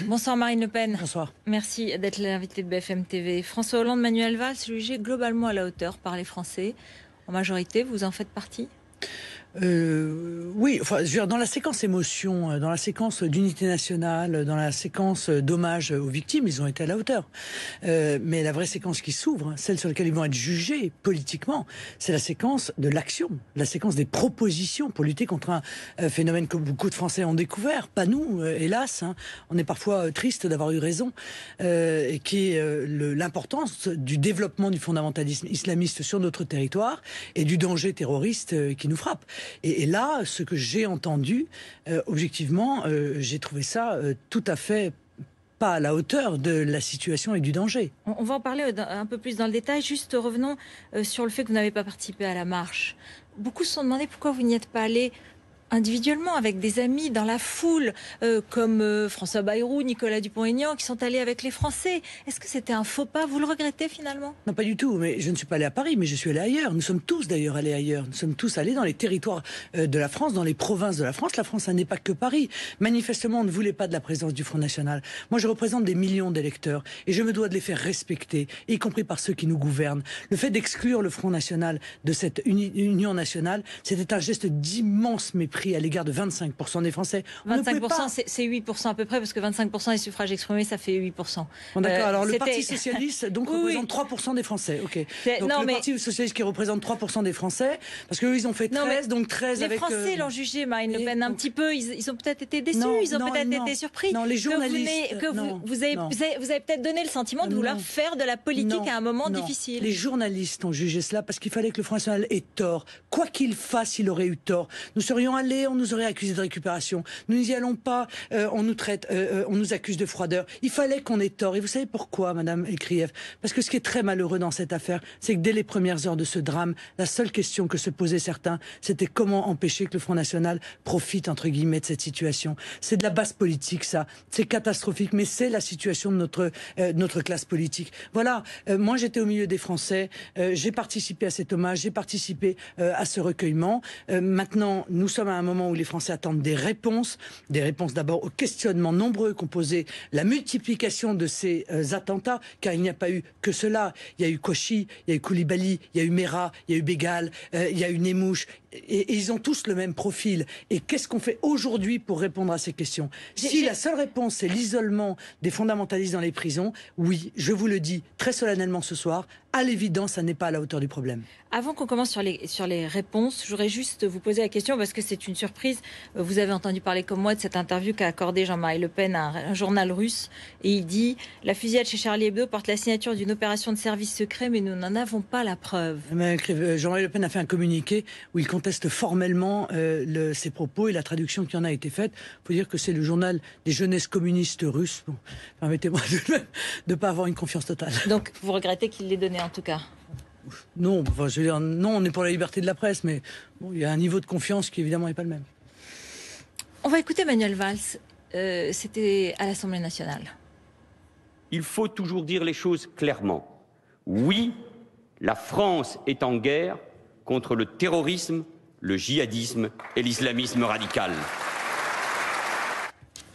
Bonsoir Marine Le Pen. Bonsoir. Merci d'être l'invité de BFM TV. François Hollande, Manuel Valls, jugé globalement à la hauteur par les Français. En majorité, vous en faites partie ? Oui, enfin, je veux dire, dans la séquence émotion, dans la séquence d'unité nationale, dans la séquence d'hommage aux victimes, ils ont été à la hauteur. Mais la vraie séquence qui s'ouvre, celle sur laquelle ils vont être jugés politiquement, c'est la séquence de l'action, la séquence des propositions pour lutter contre un phénomène que beaucoup de Français ont découvert, pas nous, hélas. Hein. On est parfois triste d'avoir eu raison, et qui est l'importance du développement du fondamentalisme islamiste sur notre territoire et du danger terroriste qui nous frappe. Et là, ce que j'ai entendu, objectivement, j'ai trouvé ça tout à fait pas à la hauteur de la situation et du danger. On va en parler un peu plus dans le détail. Juste revenons sur le fait que vous n'avez pas participé à la marche. Beaucoup se sont demandé pourquoi vous n'y êtes pas allé individuellement, avec des amis, dans la foule, comme François Bayrou, Nicolas Dupont-Aignan, qui sont allés avec les Français. Est-ce que c'était un faux pas ? Vous le regrettez finalement ? Non, pas du tout. Mais je ne suis pas allé à Paris, mais je suis allé ailleurs. Nous sommes tous d'ailleurs allés ailleurs. Nous sommes tous allés dans les territoires de la France, dans les provinces de la France. La France, ça n'est pas que Paris. Manifestement, on ne voulait pas de la présence du Front National. Moi, je représente des millions d'électeurs et je me dois de les faire respecter, y compris par ceux qui nous gouvernent. Le fait d'exclure le Front National de cette union nationale, c'était un geste d'immense mépris à l'égard de 25% des Français. 25%, c'est 8% à peu près, parce que 25% des suffrages exprimés, ça fait 8%. Bon, d'accord, alors le Parti Socialiste donc, représente 3% des Français. Okay. Donc non, Parti Socialiste qui représente 3% des Français, parce qu'eux, ils ont fait 13, donc 13 les avec... Les Français l'ont jugé, Marine Le Pen, un petit peu. Ils ont peut-être été déçus, ils ont peut-être été surpris. Non, les journalistes... Vous avez peut-être donné le sentiment de vouloir faire de la politique à un moment difficile. Les journalistes ont jugé cela parce qu'il fallait que le Front National ait tort. Quoi qu'il fasse, il aurait eu tort. Nous serions allés, on nous aurait accusés de récupération. Nous n'y allons pas, on nous traite, on nous accuse de froideur. Il fallait qu'on ait tort. Et vous savez pourquoi, Madame Elkrieff ? Parce que ce qui est très malheureux dans cette affaire, c'est que dès les premières heures de ce drame, la seule question que se posaient certains, c'était comment empêcher que le Front National profite, entre guillemets, de cette situation. C'est de la basse politique, ça. C'est catastrophique, mais c'est la situation de notre classe politique. Voilà. Moi, j'étais au milieu des Français. J'ai participé à cet hommage. J'ai participé à ce recueillement. Maintenant, nous sommes à un moment où les Français attendent des réponses d'abord aux questionnements nombreux qu'ont posé la multiplication de ces attentats, car il n'y a pas eu que cela. Il y a eu Kouachi, il y a eu Koulibaly, il y a eu Merah, il y a eu Bégal, il y a eu Nemouche. Et ils ont tous le même profil. Et qu'est-ce qu'on fait aujourd'hui pour répondre à ces questions ? Si la seule réponse, c'est l'isolement des fondamentalistes dans les prisons, oui, je vous le dis très solennellement ce soir, à l'évidence, ça n'est pas à la hauteur du problème. Avant qu'on commence sur les réponses, je voudrais juste vous poser la question, parce que c'est une surprise. Vous avez entendu parler comme moi de cette interview qu'a accordée Jean-Marie Le Pen à un journal russe. Et il dit « La fusillade chez Charlie Hebdo porte la signature d'une opération de service secret, mais nous n'en avons pas la preuve. » Jean-Marie Le Pen a fait un communiqué où il conteste formellement ses propos et la traduction qui en a été faite. Il faut dire que c'est le journal des jeunesses communistes russes. Bon, permettez-moi de ne pas avoir une confiance totale. Donc vous regrettez qu'il l'ait donné en tout cas ? Non, enfin, je veux dire, non, on est pour la liberté de la presse, mais bon, il y a un niveau de confiance qui évidemment n'est pas le même. On va écouter Manuel Valls. C'était à l'Assemblée nationale. Il faut toujours dire les choses clairement. Oui, la France est en guerre contre le terrorisme, le djihadisme et l'islamisme radical.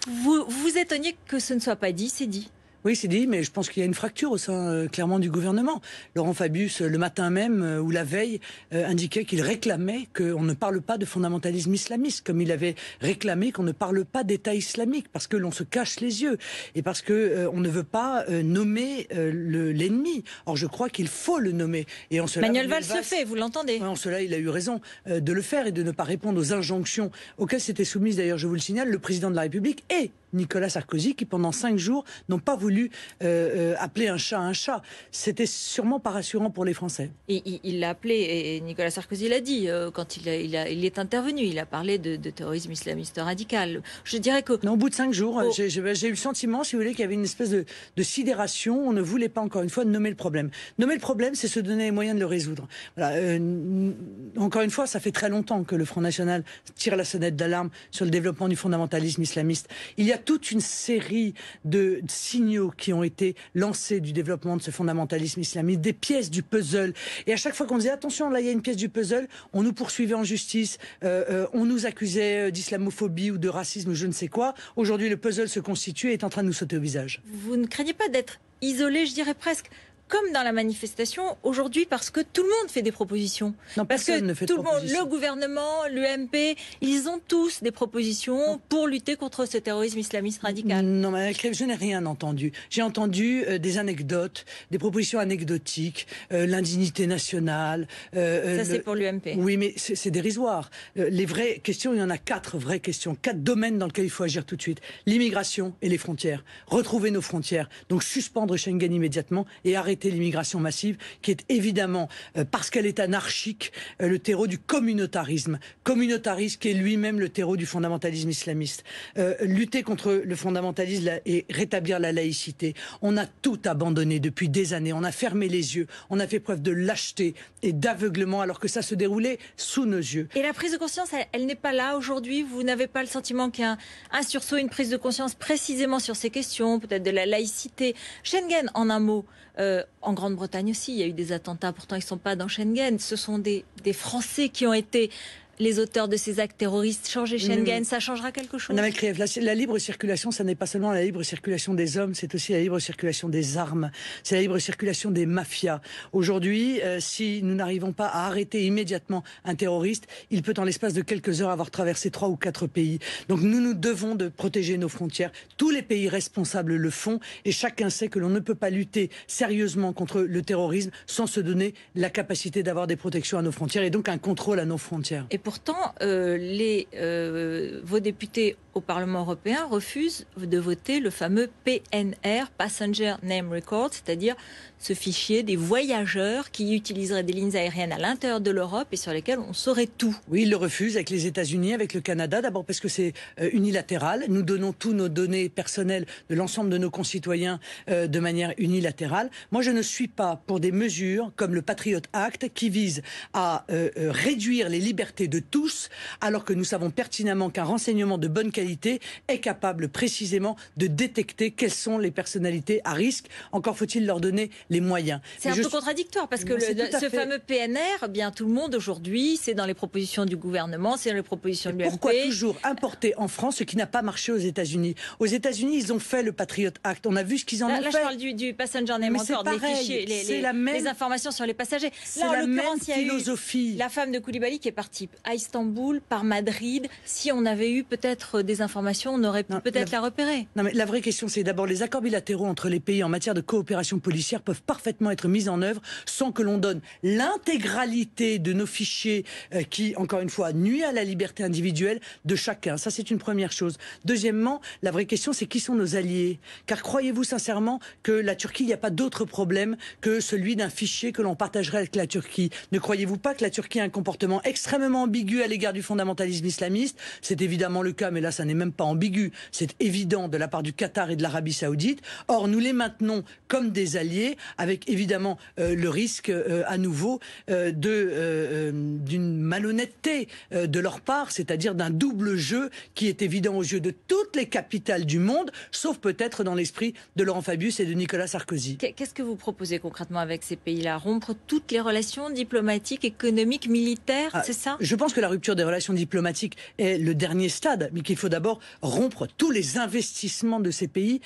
Vous vous étonniez que ce ne soit pas dit, c'est dit. Oui, c'est dit, mais je pense qu'il y a une fracture au sein, clairement, du gouvernement. Laurent Fabius, le matin même, ou la veille, indiquait qu'il réclamait qu'on ne parle pas de fondamentalisme islamiste, comme il avait réclamé qu'on ne parle pas d'État islamique, parce que l'on se cache les yeux, et parce que on ne veut pas nommer l'ennemi. Or, je crois qu'il faut le nommer. Et en cela, Manuel Valls le fait, vous l'entendez. En cela, il a eu raison de le faire et de ne pas répondre aux injonctions auxquelles s'était soumise, d'ailleurs, je vous le signale, le président de la République et Nicolas Sarkozy, qui pendant 5 jours n'ont pas voulu appeler un chat. C'était sûrement pas rassurant pour les Français. Et il l'a appelé, et Nicolas Sarkozy l'a dit, quand il est intervenu, il a parlé de terrorisme islamiste radical. Je dirais que... Non, au bout de 5 jours, j'ai eu le sentiment, si vous voulez, qu'il y avait une espèce de sidération. On ne voulait pas, encore une fois, nommer le problème. Nommer le problème, c'est se donner les moyens de le résoudre. Voilà, encore une fois, ça fait très longtemps que le Front National tire la sonnette d'alarme sur le développement du fondamentalisme islamiste. Il y a a toute une série de signaux qui ont été lancés du développement de ce fondamentalisme islamiste, des pièces du puzzle. Et à chaque fois qu'on disait attention, là il y a une pièce du puzzle, on nous poursuivait en justice, on nous accusait d'islamophobie ou de racisme, je ne sais quoi. Aujourd'hui, le puzzle se constitue et est en train de nous sauter au visage. Vous ne craignez pas d'être isolé, je dirais presque, comme dans la manifestation aujourd'hui, parce que tout le monde fait des propositions. Non, parce personne que ne fait tout de le monde, propositions. le gouvernement, l'UMP, ils ont tous des propositions pour lutter contre ce terrorisme islamiste radical. Non, mais je n'ai rien entendu. J'ai entendu des anecdotes, des propositions anecdotiques, l'indignité nationale. Ça, c'est pour l'UMP. Oui, mais c'est dérisoire. Les vraies questions, il y en a 4 vraies questions, 4 domaines dans lesquels il faut agir tout de suite. L'immigration et les frontières. Retrouver nos frontières. Donc suspendre Schengen immédiatement et arrêter l'immigration massive, qui est évidemment, parce qu'elle est anarchique, le terreau du communautarisme. Communautarisme qui est lui-même le terreau du fondamentalisme islamiste. Lutter contre le fondamentalisme et rétablir la laïcité. On a tout abandonné depuis des années. On a fermé les yeux. On a fait preuve de lâcheté et d'aveuglement alors que ça se déroulait sous nos yeux. Et la prise de conscience, elle n'est pas là aujourd'hui. Vous n'avez pas le sentiment qu'il y a un sursaut, une prise de conscience précisément sur ces questions, peut-être de la laïcité. Schengen, en un mot. En Grande-Bretagne aussi, il y a eu des attentats, pourtant ils ne sont pas dans Schengen. Ce sont des Français qui ont été les auteurs de ces actes terroristes. Changer Schengen, ça changera quelque chose? Madame Krief, la libre circulation, ça n'est pas seulement la libre circulation des hommes, c'est aussi la libre circulation des armes, c'est la libre circulation des mafias. Aujourd'hui, si nous n'arrivons pas à arrêter immédiatement un terroriste, il peut en l'espace de quelques heures avoir traversé 3 ou 4 pays. Donc nous devons de protéger nos frontières. Tous les pays responsables le font et chacun sait que l'on ne peut pas lutter sérieusement contre le terrorisme sans se donner la capacité d'avoir des protections à nos frontières et donc un contrôle à nos frontières. Et pourtant, vos députés au Parlement européen refusent de voter le fameux PNR, Passenger Name Record, c'est-à-dire ce fichier des voyageurs qui utiliseraient des lignes aériennes à l'intérieur de l'Europe et sur lesquels on saurait tout. Oui, ils le refusent avec les États-Unis, avec le Canada, d'abord parce que c'est unilatéral. Nous donnons tous nos données personnelles de l'ensemble de nos concitoyens de manière unilatérale. Moi, je ne suis pas pour des mesures comme le Patriot Act qui vise à réduire les libertés de tous, alors que nous savons pertinemment qu'un renseignement de bonne qualité est capable précisément de détecter quelles sont les personnalités à risque. Encore faut-il leur donner les moyens. C'est un peu contradictoire parce que ce fameux PNR, bien tout le monde aujourd'hui, c'est dans les propositions du gouvernement, c'est dans les propositions de l'UMP. Pourquoi toujours importer en France ce qui n'a pas marché aux États-Unis? Aux États-Unis, ils ont fait le Patriot Act. On a vu ce qu'ils en ont fait. Là, je parle du Passenger Name Record, des fichiers, les informations sur les passagers. Là, en l'occurrence, il y a eu la femme de Koulibaly qui est partie à Istanbul, par Madrid. Si on avait eu peut-être des informations, on aurait pu peut-être la repérer. Non, mais la vraie question, c'est d'abord les accords bilatéraux entre les pays en matière de coopération policière peuvent parfaitement être mis en œuvre sans que l'on donne l'intégralité de nos fichiers qui, encore une fois, nuit à la liberté individuelle de chacun. Ça, c'est une première chose. Deuxièmement, la vraie question, c'est qui sont nos alliés? Car croyez-vous sincèrement que la Turquie, il n'y a pas d'autre problème que celui d'un fichier que l'on partagerait avec la Turquie? Ne croyez-vous pas que la Turquie a un comportement extrêmement ambigu à l'égard du fondamentalisme islamiste? C'est évidemment le cas, mais là, ça n'est même pas ambigu. C'est évident de la part du Qatar et de l'Arabie Saoudite. Or, nous les maintenons comme des alliés, avec évidemment le risque à nouveau d'une malhonnêteté de leur part, c'est-à-dire d'un double jeu qui est évident aux yeux de toutes les capitales du monde, sauf peut-être dans l'esprit de Laurent Fabius et de Nicolas Sarkozy. Qu'est-ce que vous proposez concrètement avec ces pays-là? Rompre toutes les relations diplomatiques, économiques, militaires, c'est ça? Je pense que la rupture des relations diplomatiques est le dernier stade, mais qu'il faut d'abord rompre tous les investissements de ces pays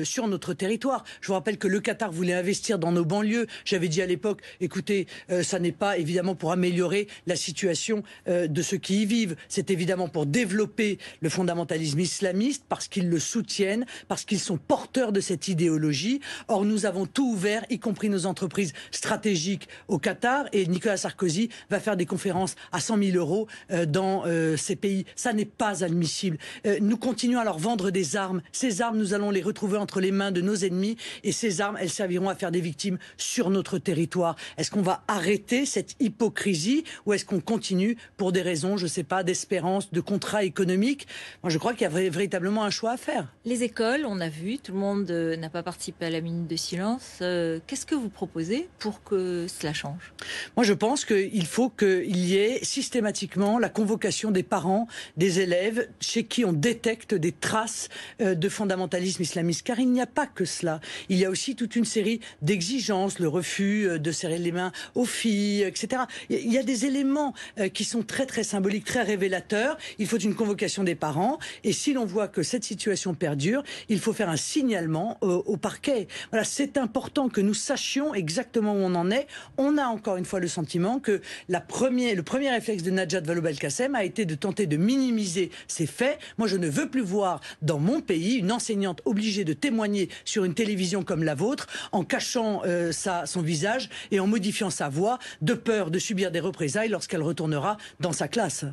sur notre territoire. Je vous rappelle que le Qatar voulait investir dans nos banlieues. J'avais dit à l'époque, écoutez, ça n'est pas évidemment pour améliorer la situation de ceux qui y vivent. C'est évidemment pour développer le fondamentalisme islamiste, parce qu'ils le soutiennent, parce qu'ils sont porteurs de cette idéologie. Or, nous avons tout ouvert, y compris nos entreprises stratégiques au Qatar, et Nicolas Sarkozy va faire des conférences à 100 000 euros dans ces pays. Ça n'est pas admissible. Nous continuons à leur vendre des armes. Ces armes, nous allons les retrouver entre les mains de nos ennemis, et ces armes, elles serviront à faire des victimes sur notre territoire. Est-ce qu'on va arrêter cette hypocrisie, ou est-ce qu'on continue pour des raisons, je ne sais pas, d'espérance, de contrat économique? Moi, je crois qu'il y a véritablement un choix à faire. Les écoles, on a vu, tout le monde n'a pas participé à la minute de silence. Qu'est-ce que vous proposez pour que cela change? Moi, je pense qu'il faut qu'il qu'il y ait systématiquement la convocation des parents, des élèves, chez qui on détecte des traces de fondamentalisme islamiste. Car il n'y a pas que cela. Il y a aussi toute une série d'exigences, le refus de serrer les mains aux filles, etc. Il y a des éléments qui sont très très symboliques, très révélateurs. Il faut une convocation des parents. Et si l'on voit que cette situation perdure, il faut faire un signalement au parquet. Voilà, c'est important que nous sachions exactement où on en est. On a encore une fois le sentiment que le premier réflexe de Najat Vallaud-Belkacem a été de tenter de minimiser ces faits. Moi, je ne veux plus voir dans mon pays une enseignante obligée de témoigner sur une télévision comme la vôtre en cachant son visage et en modifiant sa voix de peur de subir des représailles lorsqu'elle retournera dans sa classe.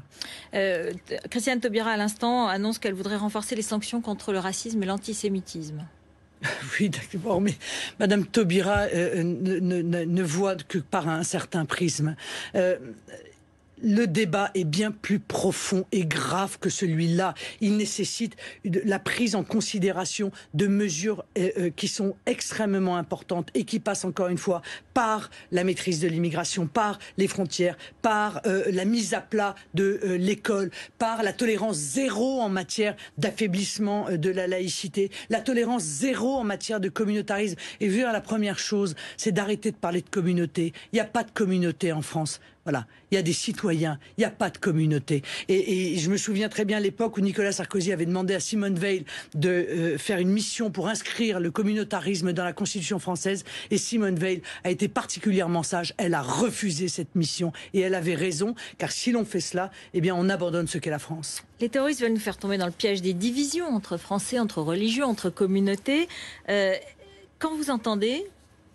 Christiane Taubira, à l'instant, annonce qu'elle voudrait renforcer les sanctions contre le racisme et l'antisémitisme. Oui, d'accord, mais Madame Taubira ne voit que par un certain prisme. Le débat est bien plus profond et grave que celui-là. Il nécessite la prise en considération de mesures qui sont extrêmement importantes et qui passent encore une fois par la maîtrise de l'immigration, par les frontières, par la mise à plat de l'école, par la tolérance zéro en matière d'affaiblissement de la laïcité, la tolérance zéro en matière de communautarisme. Et la première chose, c'est d'arrêter de parler de communauté. Il n'y a pas de communauté en France. Voilà, il y a des citoyens, il n'y a pas de communauté. Et je me souviens très bien l'époque où Nicolas Sarkozy avait demandé à Simone Veil de faire une mission pour inscrire le communautarisme dans la Constitution française. Et Simone Veil a été particulièrement sage. Elle a refusé cette mission et elle avait raison, car si l'on fait cela, eh bien on abandonne ce qu'est la France. Les terroristes veulent nous faire tomber dans le piège des divisions entre Français, entre religieux, entre communautés. Quand vous entendez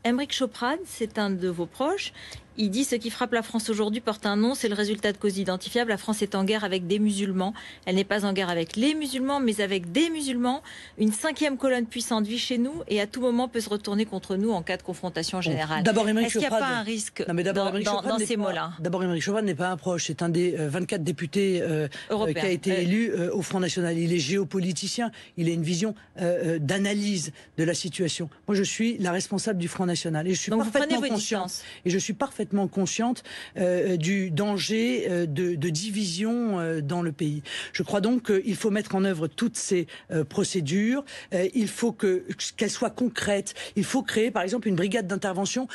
Aymeric Chauprade, c'est un de vos proches. Il dit « Ce qui frappe la France aujourd'hui porte un nom, c'est le résultat de causes identifiables. La France est en guerre avec des musulmans. Elle n'est pas en guerre avec les musulmans, mais avec des musulmans. Une cinquième colonne puissante vit chez nous et à tout moment peut se retourner contre nous en cas de confrontation générale. » Est-ce qu'il n'y a pas un risque dans ces mots-là? D'abord, Aymeric Chauprade n'est pas un proche. C'est un des 24 députés qui a été élu au Front National. Il est géopoliticien. Il a une vision d'analyse de la situation. Moi, je suis la responsable du Front National. Et je suis parfaitement consciente. Et je suis parfaitement consciente du danger de division dans le pays. Je crois donc qu'il faut mettre en œuvre toutes ces procédures. Il faut qu'elles soient concrètes. Il faut créer, par exemple, une brigade d'intervention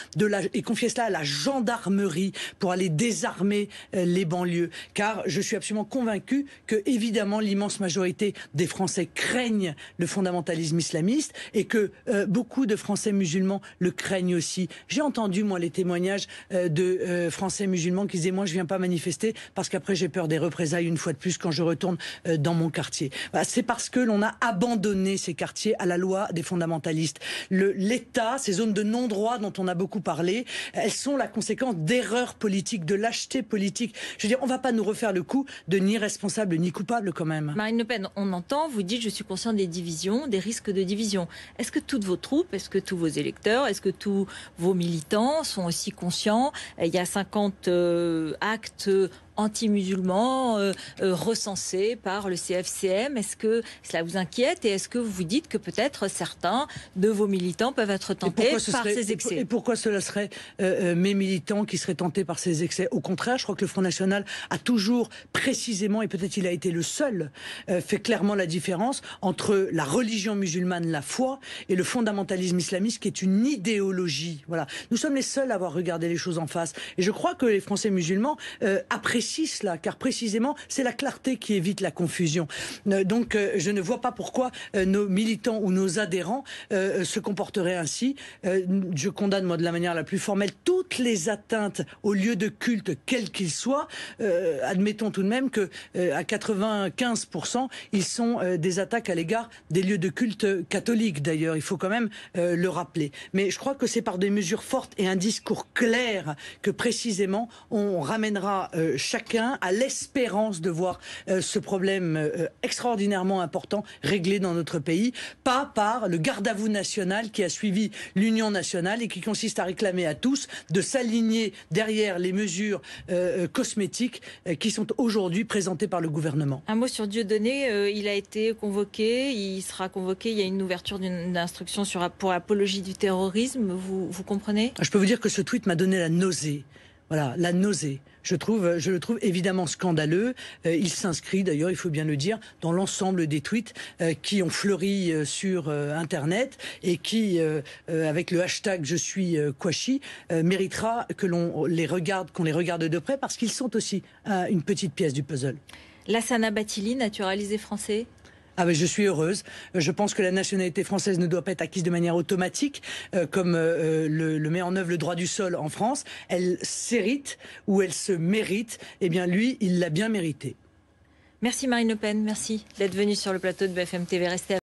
et confier cela à la gendarmerie pour aller désarmer les banlieues. Car je suis absolument convaincu que, évidemment, l'immense majorité des Français craignent le fondamentalisme islamiste et que beaucoup de Français musulmans le craignent aussi. J'ai entendu, moi, les témoignages de Français musulmans qui disaient « Moi, je viens pas manifester parce qu'après, j'ai peur des représailles une fois de plus quand je retourne dans mon quartier. » C'est parce que l'on a abandonné ces quartiers à la loi des fondamentalistes. L'État, ces zones de non-droit dont on a beaucoup parlé, elles sont la conséquence d'erreurs politiques, de lâcheté politique. Je veux dire, on va pas nous refaire le coup de ni responsable ni coupable quand même. Marine Le Pen, on entend, vous dites « Je suis conscient des divisions, des risques de division ». Est-ce que toutes vos troupes, est-ce que tous vos électeurs, est-ce que tous vos militants sont aussi conscients? Il y a 50 actes anti-musulmans recensés par le CFCM. Est-ce que cela vous inquiète et est-ce que vous vous dites que peut-être certains de vos militants peuvent être tentés par ces excès? Et pourquoi cela serait mes militants qui seraient tentés par ces excès? Au contraire, je crois que le Front National a toujours précisément, et peut-être il a été le seul, fait clairement la différence entre la religion musulmane, la foi, et le fondamentalisme islamiste qui est une idéologie. Voilà. Nous sommes les seuls à avoir regardé les choses en face. Et je crois que les Français musulmans apprécient cela, car précisément, c'est la clarté qui évite la confusion. Donc, je ne vois pas pourquoi nos militants ou nos adhérents se comporteraient ainsi. Je condamne, moi, de la manière la plus formelle, toutes les atteintes aux lieux de culte, quels qu'ils soient. Admettons tout de même que à 95%, ils sont des attaques à l'égard des lieux de culte catholiques, d'ailleurs. Il faut quand même le rappeler. Mais je crois que c'est par des mesures fortes et un discours clair que précisément on ramènera chacun à l'espérance de voir ce problème extraordinairement important réglé dans notre pays, pas par le garde-à-vous national qui a suivi l'Union nationale et qui consiste à réclamer à tous de s'aligner derrière les mesures cosmétiques qui sont aujourd'hui présentées par le gouvernement. Un mot sur Dieudonné, il a été convoqué, il sera convoqué, il y a une ouverture d'une instruction pour apologie du terrorisme, vous comprenez? Je peux vous dire que ce tweet m'a donné la nausée. Voilà, la nausée. Je le trouve évidemment scandaleux. Il s'inscrit d'ailleurs, il faut bien le dire, dans l'ensemble des tweets qui ont fleuri sur Internet et qui, avec le hashtag Je suis Kouachi, méritera qu'on les regarde de près parce qu'ils sont aussi une petite pièce du puzzle. Lassana Bathily, naturalisé français? Ah ben je suis heureuse. Je pense que la nationalité française ne doit pas être acquise de manière automatique, comme le met en œuvre le droit du sol en France. Elle s'hérite ou elle se mérite. Eh bien lui, il l'a bien mérité. Merci Marine Le Pen, merci d'être venue sur le plateau de BFM TV. Restez